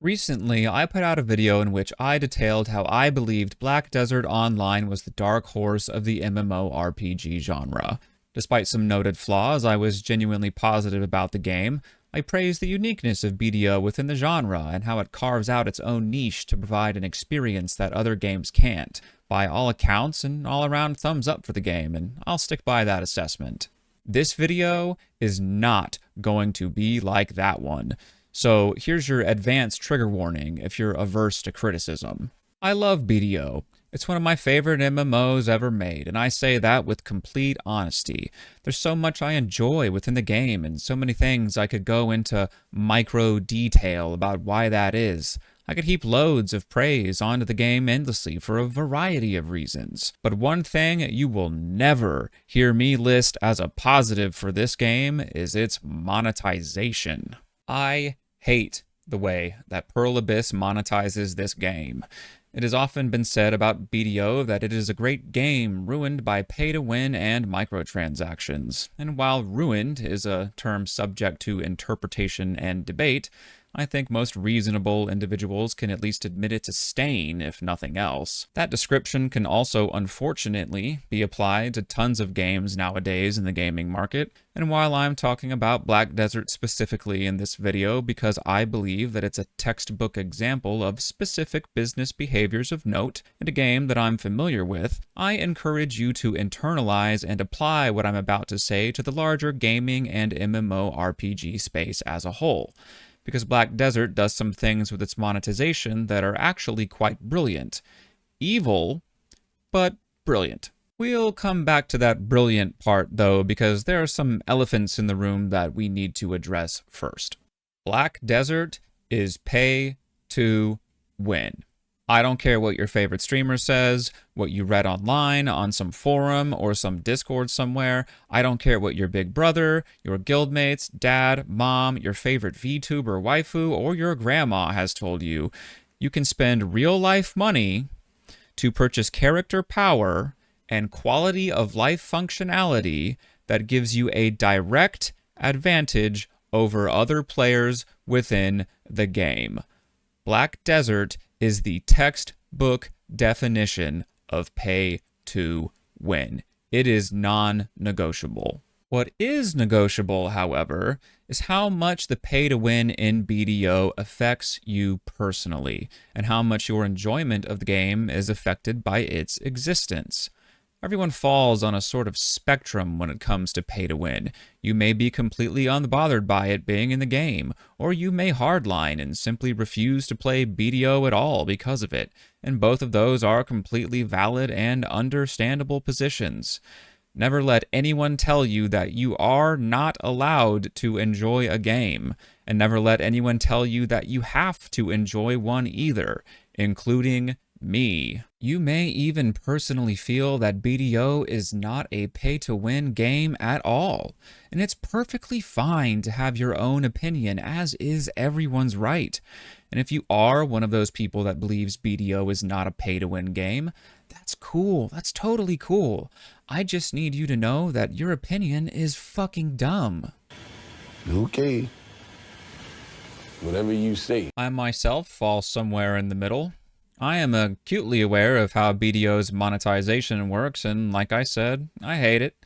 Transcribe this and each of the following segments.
Recently, I put out a video in which I detailed how I believed Black Desert Online was the dark horse of the MMORPG genre. Despite some noted flaws, I was genuinely positive about the game. I praised the uniqueness of BDO within the genre and how it carves out its own niche to provide an experience that other games can't. By all accounts, an all-around thumbs up for the game, and I'll stick by that assessment. This video is not going to be like that one. So here's your advanced trigger warning if you're averse to criticism. I love BDO. It's one of my favorite MMOs ever made, and I say that with complete honesty. There's so much I enjoy within the game, and so many things I could go into micro detail about why that is. I could heap loads of praise onto the game endlessly for a variety of reasons. But one thing you will never hear me list as a positive for this game is its monetization. I hate the way that Pearl Abyss monetizes this game. It has often been said about BDO that it is a great game ruined by pay-to-win and microtransactions. And while ruined is a term subject to interpretation and debate, I think most reasonable individuals can at least admit it's a stain, if nothing else. That description can also, unfortunately, be applied to tons of games nowadays in the gaming market. And while I'm talking about Black Desert specifically in this video because I believe that it's a textbook example of specific business behaviors of note and a game that I'm familiar with, I encourage you to internalize and apply what I'm about to say to the larger gaming and MMORPG space as a whole. Because Black Desert does some things with its monetization that are actually quite brilliant. Evil, but brilliant. We'll come back to that brilliant part, though, because there are some elephants in the room that we need to address first. Black Desert is pay to win. I don't care what your favorite streamer says, what you read online on some forum or some Discord somewhere. I don't care what your big brother, your guildmates, dad, mom, your favorite VTuber waifu, or your grandma has told you. You can spend real-life money to purchase character power and quality of life functionality that gives you a direct advantage over other players within the game. Black Desert is the textbook definition of pay to win. It is non-negotiable. What is negotiable, however, is how much the pay to win in BDO affects you personally, and how much your enjoyment of the game is affected by its existence. Everyone falls on a sort of spectrum when it comes to pay to win. You may be completely unbothered by it being in the game, or you may hardline and simply refuse to play BDO at all because of it, and both of those are completely valid and understandable positions. Never let anyone tell you that you are not allowed to enjoy a game, and never let anyone tell you that you have to enjoy one either, including me. You may even personally feel that BDO is not a pay-to-win game at all, and it's perfectly fine to have your own opinion, as is everyone's right. And if you are one of those people that believes BDO is not a pay-to-win game, that's cool. That's totally cool. I just need you to know that your opinion is fucking dumb. Okay. Whatever you say. I myself fall somewhere in the middle. I am acutely aware of how BDO's monetization works, and like I said, I hate it.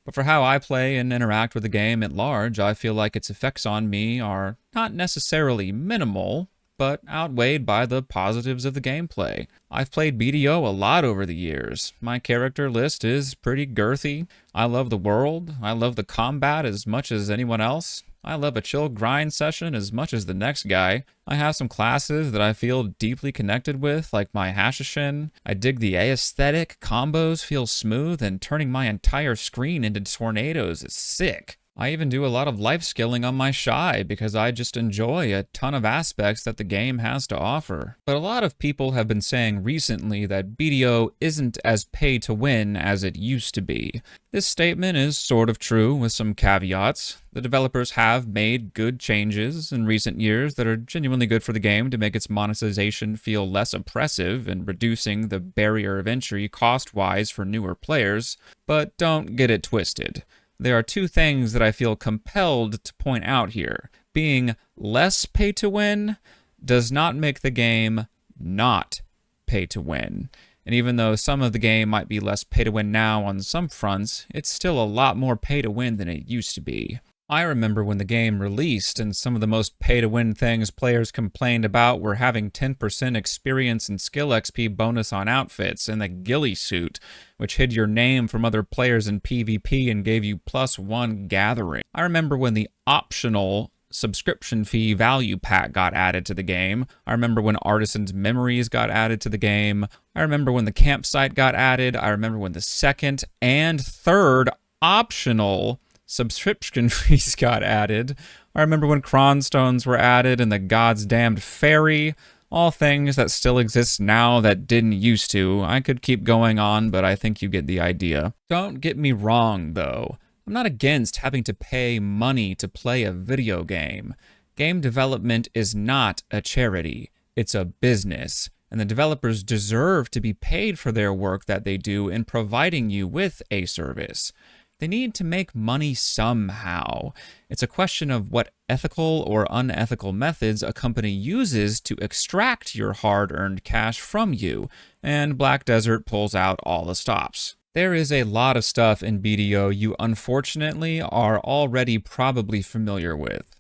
But for how I play and interact with the game at large, I feel like its effects on me are not necessarily minimal, but outweighed by the positives of the gameplay. I've played BDO a lot over the years. My character list is pretty girthy. I love the world. I love the combat as much as anyone else. I love a chill grind session as much as the next guy. I have some classes that I feel deeply connected with, like my Hashashin. I dig the aesthetic, combos feel smooth, and turning my entire screen into tornadoes is sick. I even do a lot of life skilling on my Shy because I just enjoy a ton of aspects that the game has to offer. But a lot of people have been saying recently that BDO isn't as pay to win as it used to be. This statement is sort of true with some caveats. The developers have made good changes in recent years that are genuinely good for the game to make its monetization feel less oppressive and reducing the barrier of entry cost-wise for newer players, but don't get it twisted. There are two things that I feel compelled to point out here. Being less pay to win does not make the game not pay to win. And even though some of the game might be less pay to win now on some fronts, it's still a lot more pay to win than it used to be. I remember when the game released, and some of the most pay-to-win things players complained about were having 10% experience and skill XP bonus on outfits, and the ghillie suit, which hid your name from other players in PvP and gave you +1 gathering. I remember when the optional subscription fee value pack got added to the game. I remember when Artisan's Memories got added to the game. I remember when the campsite got added. I remember when the second and third optional subscription fees got added. I remember when Kron stones were added and the God's damned fairy. All things that still exist now that didn't used to. I could keep going on, but I think you get the idea. Don't get me wrong, though. I'm not against having to pay money to play a video game. Game development is not a charity. It's a business. And the developers deserve to be paid for their work that they do in providing you with a service. They need to make money somehow. It's a question of what ethical or unethical methods a company uses to extract your hard-earned cash from you, and Black Desert pulls out all the stops. There is a lot of stuff in BDO you unfortunately are already probably familiar with.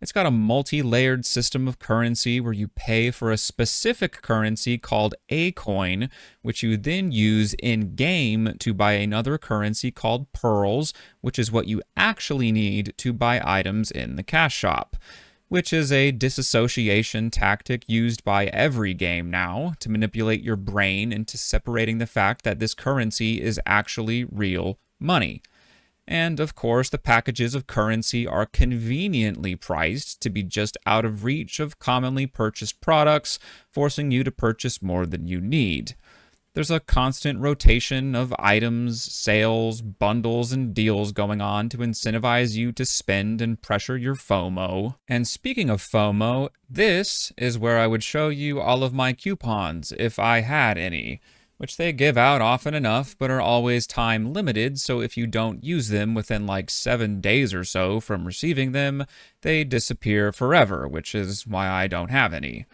It's got a multi-layered system of currency where you pay for a specific currency called a coin, which you then use in-game to buy another currency called pearls, which is what you actually need to buy items in the cash shop, which is a disassociation tactic used by every game now to manipulate your brain into separating the fact that this currency is actually real money. And, of course, the packages of currency are conveniently priced to be just out of reach of commonly purchased products, forcing you to purchase more than you need. There's a constant rotation of items, sales, bundles, and deals going on to incentivize you to spend and pressure your FOMO. And speaking of FOMO, this is where I would show you all of my coupons, if I had any, which they give out often enough, but are always time limited, so if you don't use them within like 7 days or so from receiving them, they disappear forever, which is why I don't have any.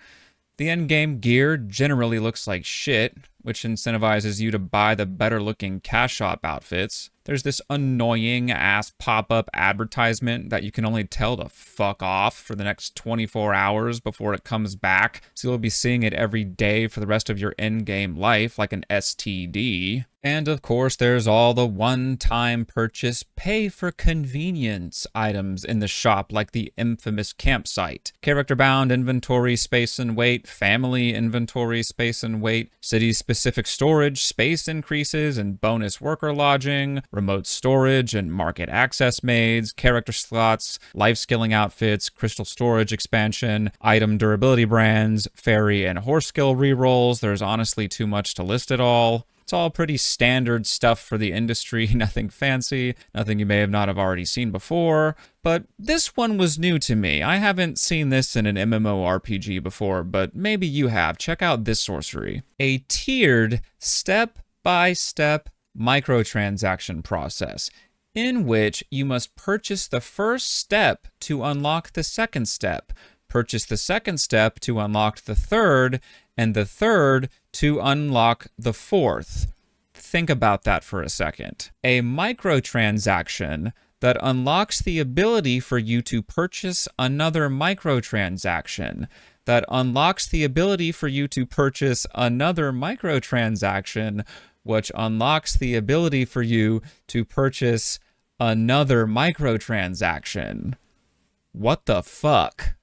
The endgame gear generally looks like shit, which incentivizes you to buy the better-looking cash shop outfits. There's this annoying-ass pop-up advertisement that you can only tell to fuck off for the next 24 hours before it comes back, so you'll be seeing it every day for the rest of your endgame life like an STD. And of course, there's all the one-time purchase pay-for-convenience items in the shop like the infamous campsite. Character-bound inventory space and weight, family inventory space and weight, city-specific storage, space increases, and bonus worker lodging, remote storage and market access maids, character slots, life-skilling outfits, crystal storage expansion, item durability brands, fairy and horse skill rerolls. There's honestly too much to list it all. It's all pretty standard stuff for the industry, nothing fancy, nothing you may have not have already seen before. But this one was new to me. I haven't seen this in an MMORPG before, but maybe you have. Check out this sorcery. A tiered step-by-step microtransaction process, in which you must purchase the first step to unlock the second step, purchase the second step to unlock the third, and the third to unlock the fourth. Think about that for a second. A microtransaction that unlocks the ability for you to purchase another microtransaction, that unlocks the ability for you to purchase another microtransaction, which unlocks the ability for you to purchase another microtransaction. What the fuck?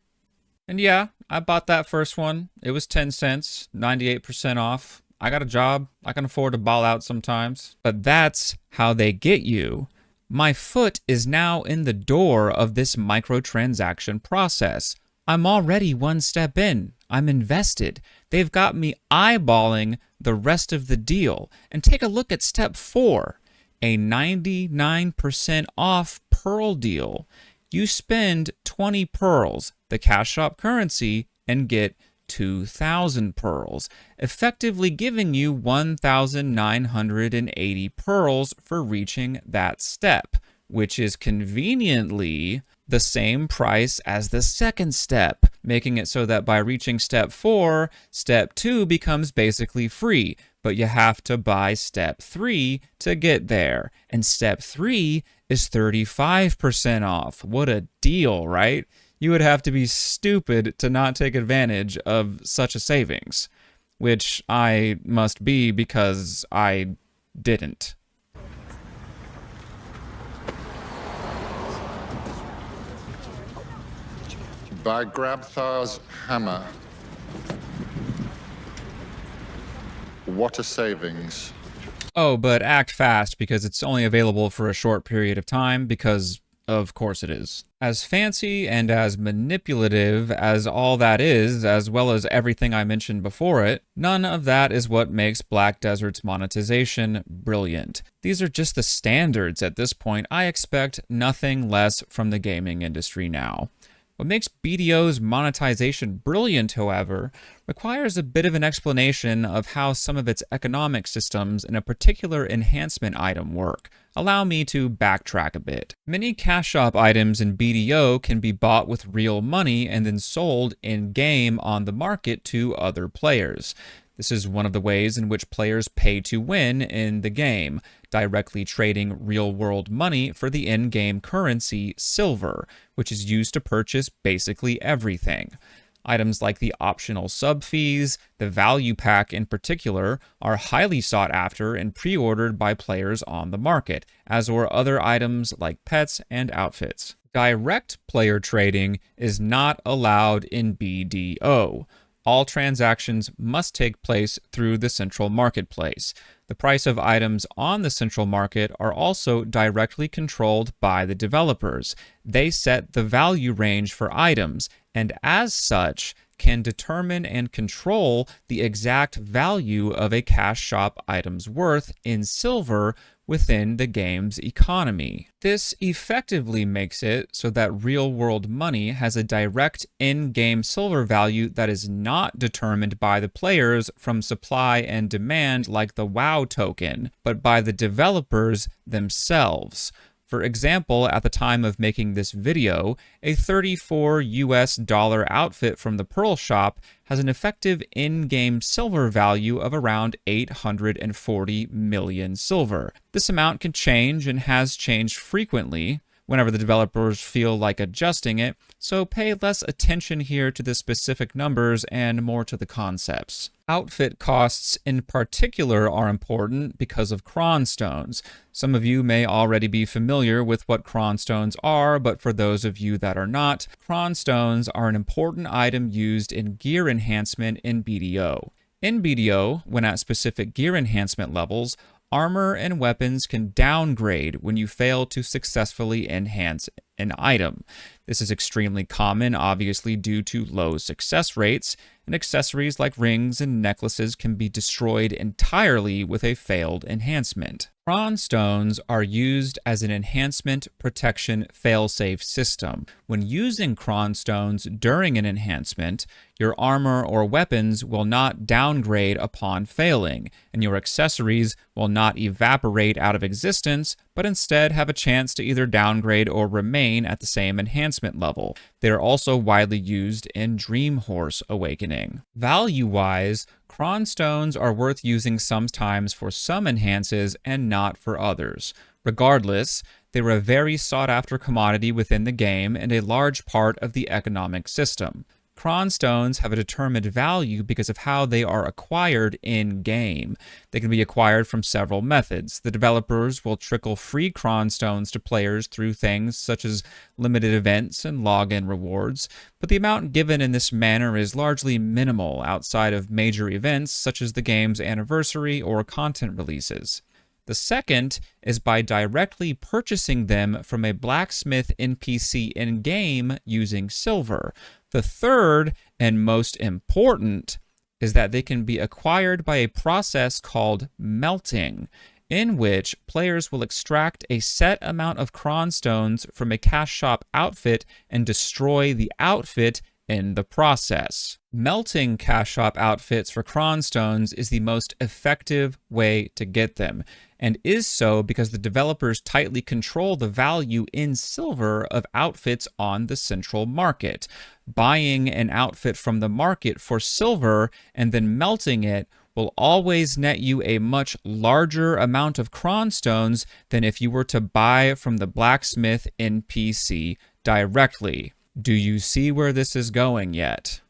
And yeah, I bought that first one. It was 10 cents, 98% off. I got a job. I can afford to ball out sometimes. But that's how they get you. My foot is now in the door of this microtransaction process. I'm already one step in. I'm invested. They've got me eyeballing the rest of the deal. And take a look at step 4, a 99% off pearl deal. You spend 20 pearls, the cash shop currency, and get 2,000 pearls, effectively giving you 1,980 pearls for reaching that step, which is conveniently the same price as the second step, making it so that by reaching step 4, step 2 becomes basically free, but you have to buy step 3 to get there. And step 3 is 35% off. What a deal, right? You would have to be stupid to not take advantage of such a savings, which I must be because I didn't. By Grabthar's hammer. What a savings. Oh, but act fast because it's only available for a short period of time, because of course it is. As fancy and as manipulative as all that is, as well as everything I mentioned before it, none of that is what makes Black Desert's monetization brilliant. These are just the standards at this point. I expect nothing less from the gaming industry now. What makes BDO's monetization brilliant, however, requires a bit of an explanation of how some of its economic systems in a particular enhancement item work. Allow me to backtrack a bit. Many cash shop items in BDO can be bought with real money and then sold in-game on the market to other players. This is one of the ways in which players pay to win in the game, directly trading real-world money for the in-game currency, silver, which is used to purchase basically everything. Items like the optional sub-fees, the value pack in particular, are highly sought after and pre-ordered by players on the market, as are other items like pets and outfits. Direct player trading is not allowed in BDO. All transactions must take place through the central marketplace. The price of items on the central market are also directly controlled by the developers. They set the value range for items, and as such, can determine and control the exact value of a cash shop item's worth in silver within the game's economy. This effectively makes it so that real-world money has a direct in-game silver value that is not determined by the players from supply and demand like the WoW token, but by the developers themselves. For example, at the time of making this video, a $34 outfit from the Pearl Shop has an effective in-game silver value of around 840 million silver. This amount can change and has changed frequently whenever the developers feel like adjusting it, so pay less attention here to the specific numbers and more to the concepts. Outfit costs in particular are important because of Kron stones. Some of you may already be familiar with what Kron stones are, but for those of you that are not, Kron stones are an important item used in gear enhancement in BDO. In BDO, when at specific gear enhancement levels, armor and weapons can downgrade when you fail to successfully enhance an item. This is extremely common, obviously, due to low success rates, and accessories like rings and necklaces can be destroyed entirely with a failed enhancement. Kron stones are used as an enhancement protection failsafe system. When using Kron stones during an enhancement, your armor or weapons will not downgrade upon failing, and your accessories will not evaporate out of existence, but instead have a chance to either downgrade or remain at the same enhancement level. They are also widely used in Dream Horse Awakening. Value-wise, Kron stones are worth using sometimes for some enhances and not for others. Regardless, they were a very sought-after commodity within the game and a large part of the economic system. Kron stones have a determined value because of how they are acquired in-game. They can be acquired from several methods. The developers will trickle free Kron stones to players through things such as limited events and login rewards, but the amount given in this manner is largely minimal outside of major events such as the game's anniversary or content releases. The second is by directly purchasing them from a blacksmith NPC in-game using silver. The third, and most important, is that they can be acquired by a process called melting, in which players will extract a set amount of Kron stones from a cash shop outfit and destroy the outfit in the process. Melting cash shop outfits for Kron stones is the most effective way to get them, and is so because the developers tightly control the value in silver of outfits on the central market. Buying an outfit from the market for silver and then melting it will always net you a much larger amount of Kron stones than if you were to buy from the blacksmith NPC directly. Do you see where this is going yet?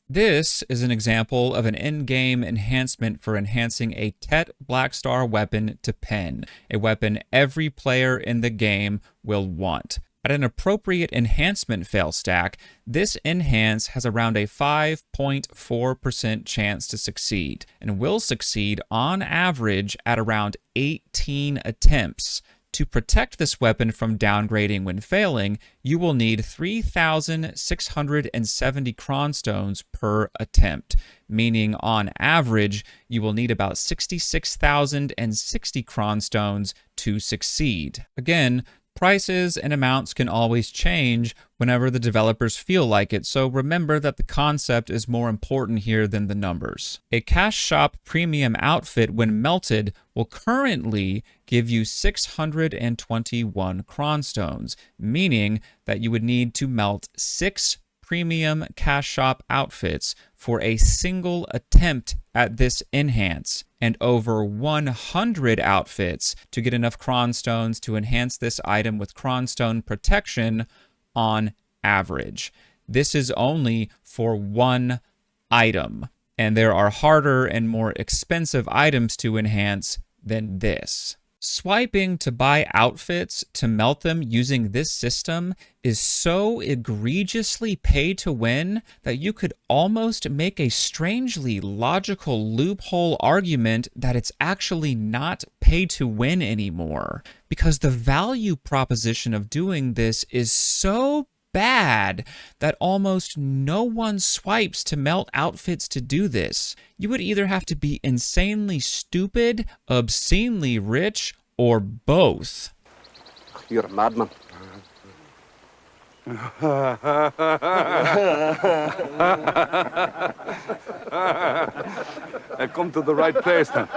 This is an example of an in-game enhancement for enhancing a Tet Blackstar weapon to pen, a weapon every player in the game will want. At an appropriate enhancement fail stack, this enhance has around a 5.4% chance to succeed, and will succeed on average at around 18 attempts. To protect this weapon from downgrading when failing, you will need 3,670 Kron stones per attempt, meaning on average, you will need about 66,060 Kron stones to succeed. Again, prices and amounts can always change whenever the developers feel like it, so remember that the concept is more important here than the numbers. A cash shop premium outfit, when melted, will currently give you 621 Kron stones, meaning that you would need to melt 6 premium cash shop outfits for a single attempt at this enhance, and over 100 outfits to get enough Kron stones to enhance this item with Kron stone protection on average. This is only for one item, and there are harder and more expensive items to enhance than this. Swiping to buy outfits to melt them using this system is so egregiously pay to win that you could almost make a strangely logical loophole argument that it's actually not pay to win anymore, because the value proposition of doing this is so bad that almost no one swipes to melt outfits to do this. You would either have to be insanely stupid, obscenely rich, or both. You're a madman. I come to the right place then.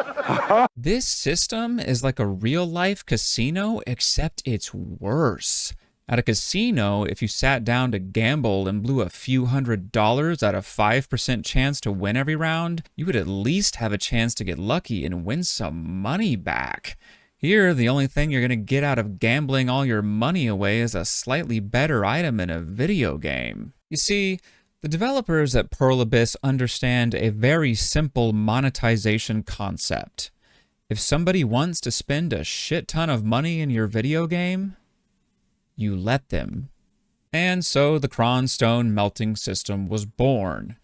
This system is like a real-life casino, except it's worse. At a casino, if you sat down to gamble and blew a few $100s at a 5% chance to win every round, you would at least have a chance to get lucky and win some money back. Here, the only thing you're going to get out of gambling all your money away is a slightly better item in a video game. You see, the developers at Pearl Abyss understand a very simple monetization concept. If somebody wants to spend a shit ton of money in your video game, you let them. And so the Kron stone melting system was born.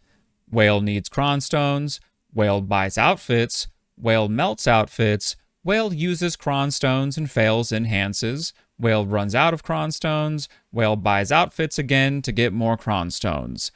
Whale needs Kron stones, Whale buys outfits, Whale melts outfits, Whale uses Kron stones and fails enhances, Whale runs out of Kron stones, Whale buys outfits again to get more Kron stones.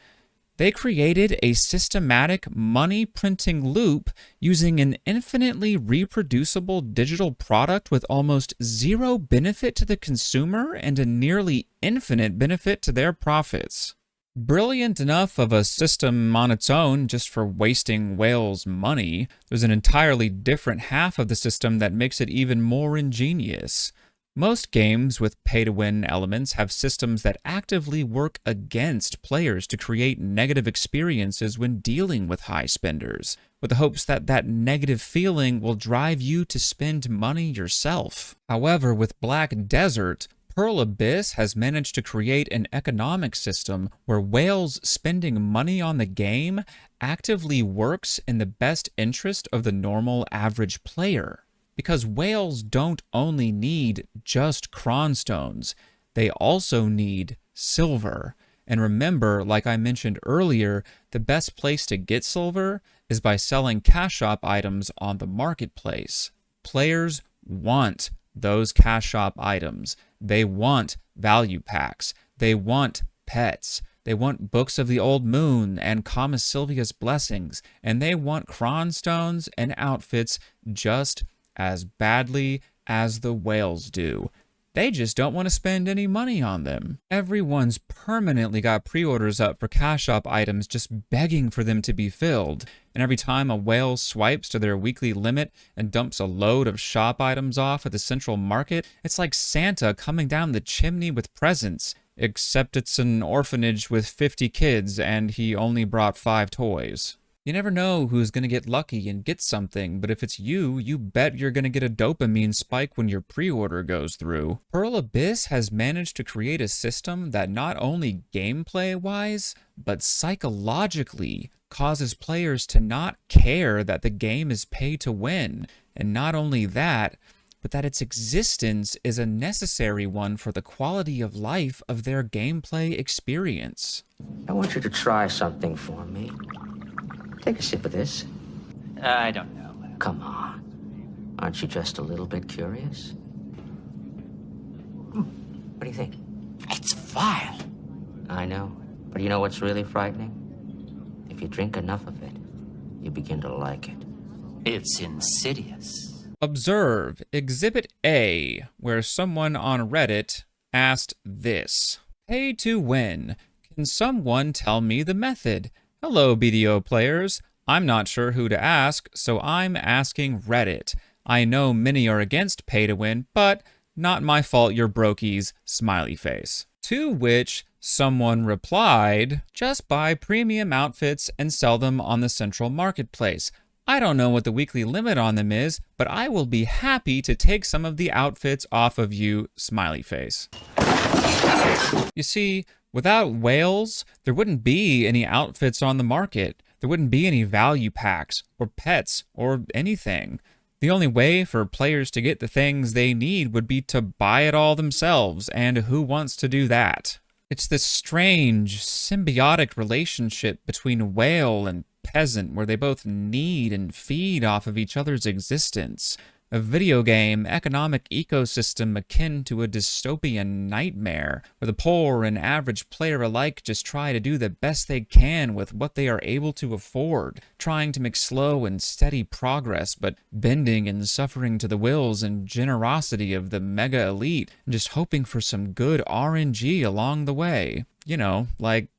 They created a systematic money printing loop using an infinitely reproducible digital product with almost zero benefit to the consumer and a nearly infinite benefit to their profits. Brilliant enough of a system on its own just for wasting Whale's money, there's an entirely different half of the system that makes it even more ingenious. Most games with pay-to-win elements have systems that actively work against players to create negative experiences when dealing with high spenders, with the hopes that that negative feeling will drive you to spend money yourself. However, with Black Desert, Pearl Abyss has managed to create an economic system where Whale's spending money on the game actively works in the best interest of the normal average player. Because Whales don't only need just Kron stones, they also need silver. And remember, like I mentioned earlier, the best place to get silver is by selling cash shop items on the marketplace. Players want those cash shop items. They want value packs. They want pets. They want Books of the Old Moon and Kama Sylvia's Blessings. And they want Kron stones and outfits just as badly as the Whales do. They just don't want to spend any money on them. Everyone's permanently got pre-orders up for cash shop items just begging for them to be filled. And every time a whale swipes to their weekly limit and dumps a load of shop items off at the central market, it's like Santa coming down the chimney with presents. Except it's an orphanage with 50 kids and he only brought 5 toys. You never know who's going to get lucky and get something, but if it's you, you bet you're going to get a dopamine spike when your pre-order goes through. Pearl Abyss has managed to create a system that not only gameplay-wise, but psychologically causes players to not care that the game is pay to win. And not only that, but that its existence is a necessary one for the quality of life of their gameplay experience. I want you to try something for me. Take a sip of this. I don't know. Come on. Aren't you just a little bit curious? What do you think? It's vile. I know. But you know what's really frightening? If you drink enough of it, you begin to like it. It's insidious. Observe Exhibit A, where someone on Reddit asked this. Pay to win. Can someone tell me the method? Hello, BDO players. I'm not sure who to ask, so I'm asking Reddit. I know many are against pay to win, but not my fault you're brokies, smiley face. To which someone replied, just buy premium outfits and sell them on the central marketplace. I don't know what the weekly limit on them is, but I will be happy to take some of the outfits off of you, smiley face. You see, without whales, there wouldn't be any outfits on the market. There wouldn't be any value packs, or pets, or anything. The only way for players to get the things they need would be to buy it all themselves, and who wants to do that? It's this strange, symbiotic relationship between whale and peasant where they both need and feed off of each other's existence. A video game economic ecosystem akin to a dystopian nightmare, where the poor and average player alike just try to do the best they can with what they are able to afford, trying to make slow and steady progress, but bending and suffering to the wills and generosity of the mega elite, and just hoping for some good RNG along the way. You know, like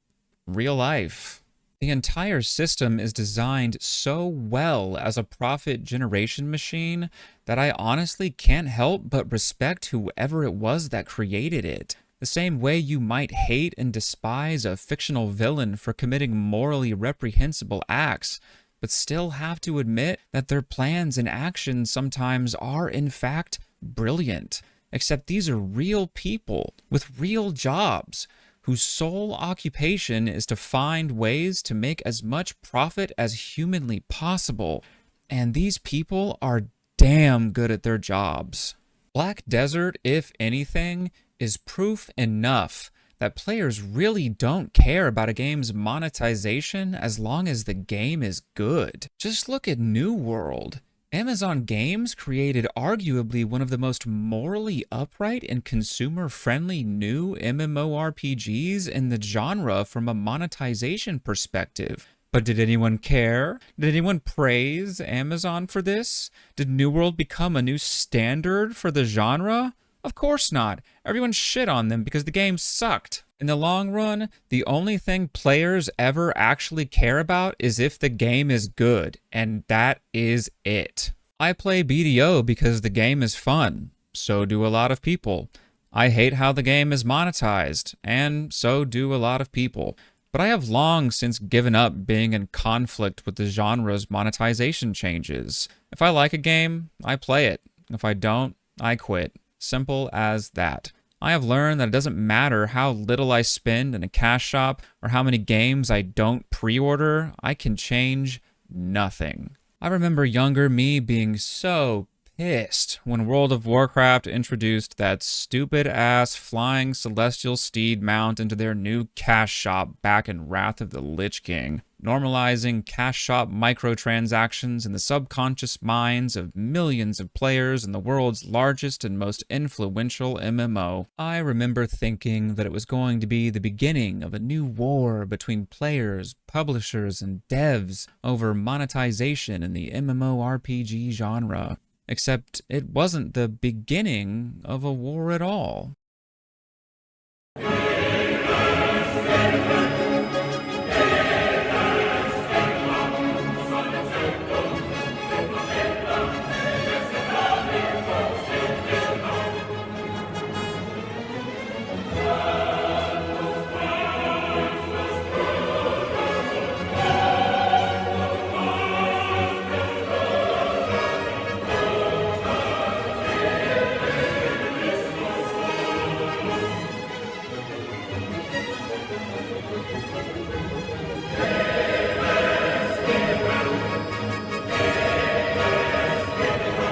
real life. The entire system is designed so well as a profit generation machine that I honestly can't help but respect whoever it was that created it. The same way you might hate and despise a fictional villain for committing morally reprehensible acts, but still have to admit that their plans and actions sometimes are in fact brilliant. Except these are real people with real jobs, whose sole occupation is to find ways to make as much profit as humanly possible. And these people are damn good at their jobs. Black Desert, if anything, is proof enough that players really don't care about a game's monetization as long as the game is good. Just look at New World. Amazon Games created arguably one of the most morally upright and consumer-friendly new MMORPGs in the genre from a monetization perspective. But did anyone care? Did anyone praise Amazon for this? Did New World become a new standard for the genre? Of course not. Everyone shit on them because the game sucked. In the long run, the only thing players ever actually care about is if the game is good, and that is it. I play BDO because the game is fun. So do a lot of people. I hate how the game is monetized, and so do a lot of people. But I have long since given up being in conflict with the genre's monetization changes. If I like a game, I play it. If I don't, I quit. Simple as that. I have learned that it doesn't matter how little I spend in a cash shop or how many games I don't pre-order, I can change nothing. I remember younger me being so pissed when World of Warcraft introduced that stupid-ass flying celestial steed mount into their new cash shop back in Wrath of the Lich King, normalizing cash shop microtransactions in the subconscious minds of millions of players in the world's largest and most influential MMO. I remember thinking that it was going to be the beginning of a new war between players, publishers, and devs over monetization in the MMORPG genre. Except it wasn't the beginning of a war at all.